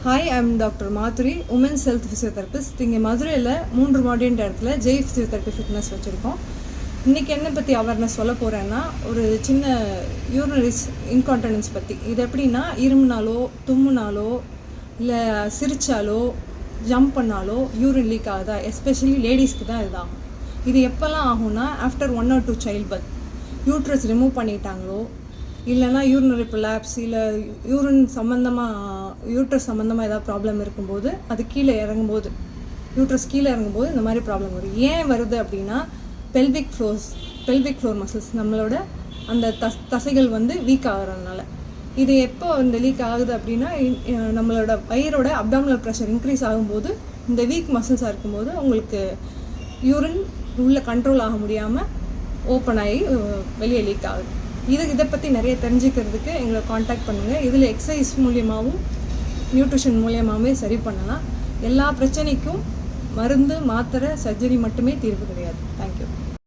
Hi, I'm doctor Madhuri, women's health physiotherapist. இங்கே மதுரையில் 3 மாடின்ற இடத்துல ஜெய் ஃபிசியோதெரபி ஃபிட்னஸ் வச்சுருக்கோம். இன்றைக்கி என்ன பற்றி அவேர்னஸ் சொல்ல போகிறேன்னா, ஒரு சின்ன யூரினரிஸ் இன்கான்டினன்ஸ் பற்றி. இது எப்படின்னா, இருமுனாலோ தும்முனாலோ இல்லை சிரிச்சாலோ ஜம்ப் பண்ணாலோ யூரின் லீக் ஆகுதா, எஸ்பெஷலி லேடிஸ்க்கு தான் இதுதாகும். இது எப்போல்லாம் ஆகும்னா, after 1 or 2 child birth, uterus remove பண்ணிட்டாங்களோ இல்லைனா யூரினரி ப்ரொலாப்ஸ் இல்லை யூட்ரஸ் சம்மந்தமாக ஏதாவது ப்ராப்ளம் இருக்கும்போது, அது கீழே இறங்கும்போது, யூட்ரஸ் கீழே இறங்கும்போது இந்த மாதிரி ப்ராப்ளம் வரும். ஏன் வருது அப்படின்னா, பெல்விக் ஃப்ளோர் மசில்ஸ், நம்மளோட அந்த தசைகள் வீக் ஆகிறதுனால. இது எப்போ இந்த லீக் ஆகுது அப்படின்னா, நம்மளோட வயிறோட அப்டாமினல் ப்ரெஷர் இன்க்ரீஸ் ஆகும்போது, இந்த வீக் மசில்ஸாக இருக்கும்போது உங்களுக்கு யூரின் உள்ளே கண்ட்ரோல் ஆக முடியாமல் ஓப்பன் ஆகி வெளியே லீக் ஆகுது. இதை பற்றி நிறைய தெரிஞ்சுக்கிறதுக்கு எங்களை காண்டாக்ட் பண்ணுங்கள். இதில் எக்ஸசைஸ் மூலியமாகவும் நியூட்ரிஷன் மூலியமாகவே சரி பண்ணலாம். எல்லா பிரச்சனைக்கும் மருந்து, மாத்திரை, சர்ஜரி மட்டுமே தீர்வு கிடையாது.